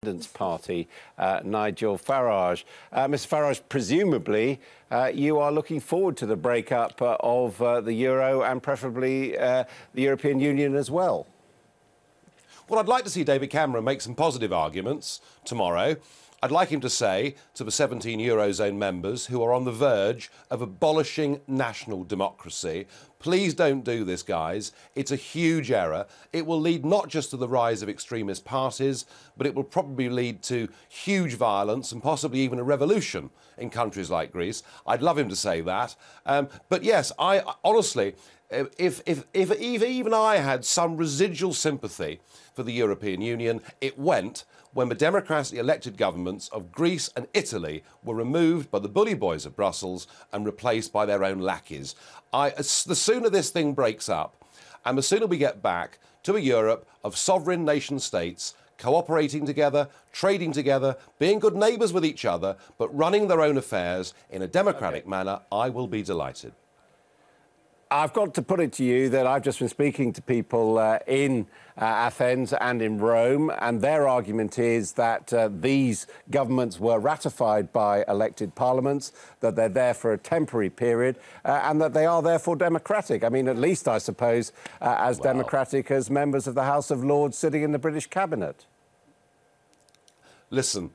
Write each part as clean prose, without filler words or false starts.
Independence Party, Nigel Farage. Mr Farage, presumably you are looking forward to the breakup of the euro and preferably the European Union as well. Well, I'd like to see David Cameron make some positive arguments tomorrow. I'd like him to say to the 17 Eurozone members who are on the verge of abolishing national democracy, please don't do this, guys. It's a huge error. It will lead not just to the rise of extremist parties, but it will probably lead to huge violence and possibly even a revolution in countries like Greece. I'd love him to say that. But yes, I honestly, if even I had some residual sympathy for the European Union, it went when the democratically elected governments of Greece and Italy were removed by the bully boys of Brussels and replaced by their own lackeys. The sooner this thing breaks up and the sooner we get back to a Europe of sovereign nation states cooperating together, trading together, being good neighbours with each other, but running their own affairs in a democratic manner, I will be delighted. I've got to put it to you that I've just been speaking to people in Athens and in Rome, and their argument is that these governments were ratified by elected parliaments, that they're there for a temporary period, and that they are therefore democratic. I mean, at least, I suppose, as democratic as members of the House of Lords sitting in the British cabinet. Listen,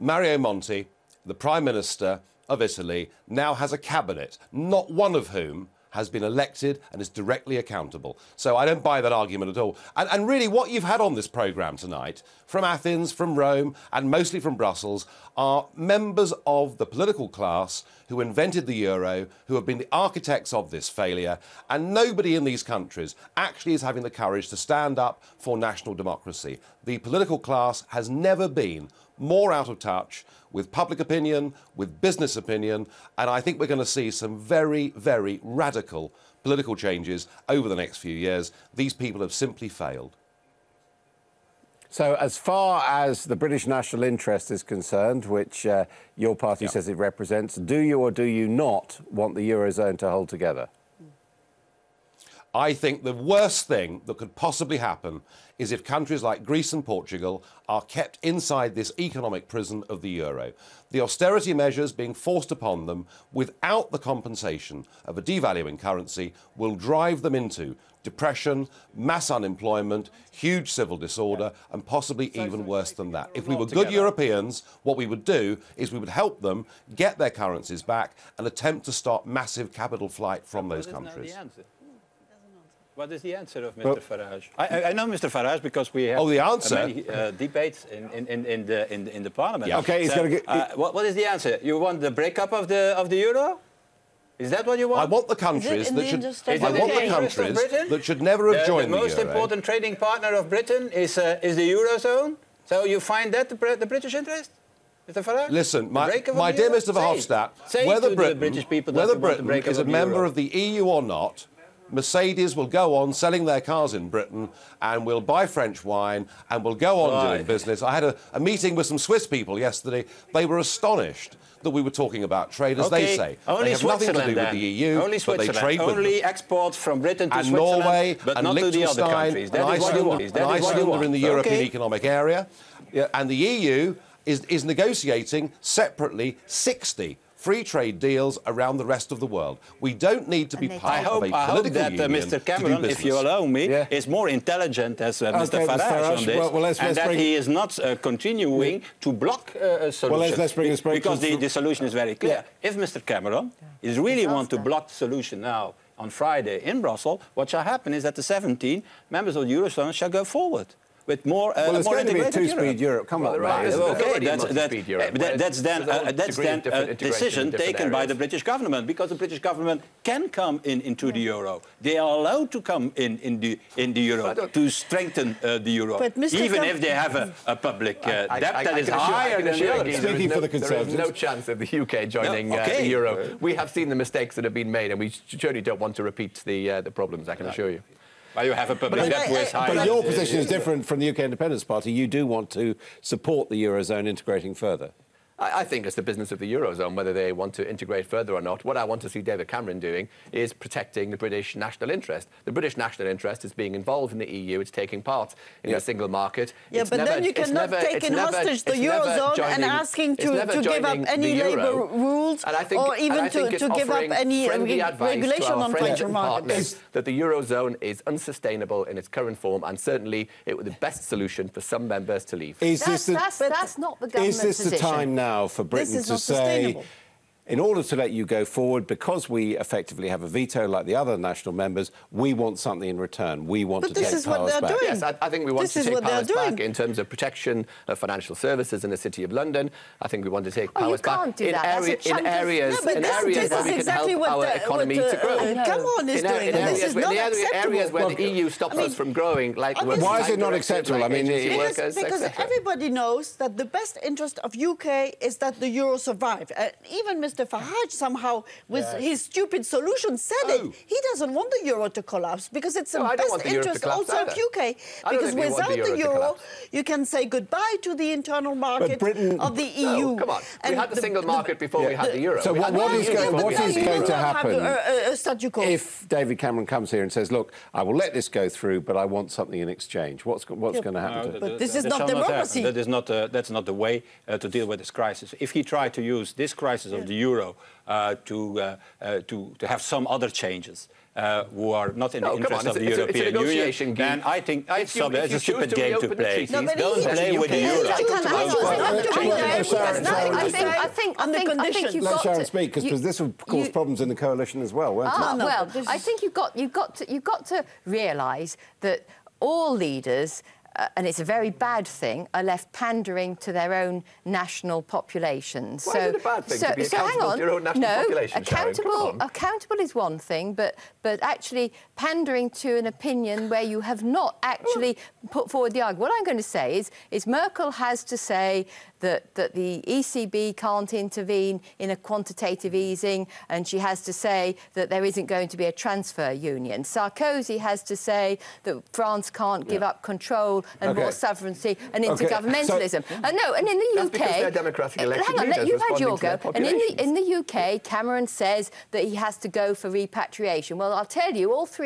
Mario Monti, the Prime Minister of Italy, now has a cabinet, not one of whom has been elected and is directly accountable. So I don't buy that argument at all. And really what you've had on this programme tonight, from Athens, from Rome, and mostly from Brussels, are members of the political class who invented the euro, who have been the architects of this failure, and nobody in these countries actually is having the courage to stand up for national democracy. The political class has never been more out of touch with public opinion, with business opinion, and I think we're going to see some very, very radical political changes over the next few years. These people have simply failed. So as far as the British national interest is concerned, which your party says it represents, do you or do you not want the Eurozone to hold together? I think the worst thing that could possibly happen is if countries like Greece and Portugal are kept inside this economic prison of the euro. The austerity measures being forced upon them without the compensation of a devaluing currency will drive them into depression, mass unemployment, huge civil disorder, and possibly even worse than that. If we were good Europeans, what we would do is we would help them get their currencies back and attempt to stop massive capital flight from those countries. What is the answer of Mr. Farage? I know Mr. Farage because we have many debates in the Parliament. Yeah. Okay, so, what is the answer? You want the breakup of the euro? Is that what you want? I want the countries that should never have joined the euro. The most important trading partner of Britain is the eurozone. So you find that the British interest? Mr. Farage? Listen, my dear Mr. Verhofstadt, whether Britain is a member of the EU or not, Mercedes will go on selling their cars in Britain and will buy French wine and will go on doing business. I had a meeting with some Swiss people yesterday. They were astonished that we were talking about trade, as they say. Only they have nothing to do with the EU, but they trade with them. Only exports from Britain to and Switzerland, Norway but and not to the other countries. That is what you want. Iceland are in the European Economic Area. And the EU is negotiating separately 60 free trade deals around the rest of the world. We don't need to be part of a political union. Mr. Cameron, if you allow me, is more intelligent as Mr. Farage on this, and that he is not continuing to block a solution. Because the solution is very clear. If Mr. Cameron is really want to block the solution now on Friday in Brussels, what shall happen is that the 17 members of the Eurozone shall go forward with more it's going to be a two-speed Europe. Come on, that's then a decision taken by the British government, because the British government can come into the euro. They are allowed to come in the euro to strengthen the euro, even if they have a public debt that is higher than the others. Speaking for the Conservatives, no chance of the UK joining the euro. We have seen the mistakes that have been made, and we surely don't want to repeat the problems, I can assure you. Well, you have a public debt with high... But your position is different from the UK Independence Party. You do want to support the Eurozone integrating further. I think it's the business of the Eurozone whether they want to integrate further or not. What I want to see David Cameron doing is protecting the British national interest. The British national interest is being involved in the EU. It's taking part in the single market. Yeah, but then you cannot take in hostage the Eurozone and asking to give up any labour rules or even to give up any regulation on financial markets. That the Eurozone is unsustainable in its current form, and certainly it was the best solution for some members to leave. That's not the government's position. Is this the time now for Britain to say, in order to let you go forward, because we effectively have a veto like the other national members, we want something in return. We want to take powers back. Yes, I think we want to take powers back in terms of protection of financial services in the City of London. I I think we want to take powers back in areas where we can help our economy to grow. Cameron is doing this is not acceptable. Areas where the EU stops us from growing, like why is it not acceptable? I mean, because everybody knows that the best interest of UK is that the euro survive. Even Mr. Farage somehow, with his stupid solution, said it. He doesn't want the euro to collapse because it's the best interest also of UK. Because without the euro, you can say goodbye to the internal market of the EU. Come on, we had the single market before we had the euro. So what is going to happen if David Cameron comes here and says, "Look, I will let this go through, but I want something in exchange"? What's going to happen? But this is not democracy. That's not the way to deal with this crisis. If he tried to use this crisis of the euro to have some other changes who are not in the interest of the European Union, then I think it's a stupid game to play. Don't play with the euro. I think let Sharon speak, because this will cause problems in the coalition as well, won't it? Well, I think you've got to realise that all leaders, and it's a very bad thing, are left pandering to their own national populations. Why is it a bad thing to be accountable to your own national population, accountable is one thing, but actually pandering to an opinion where you have not actually put forward the argument. What I'm going to say is Merkel has to say that the ECB can't intervene in a quantitative easing, and she has to say that there isn't going to be a transfer union. Sarkozy has to say that France can't give up control and more sovereignty and intergovernmentalism. And in the UK... They're democratic elected leaders you've had your go. And in the UK, Cameron says that he has to go for repatriation. Well, I'll tell you, all three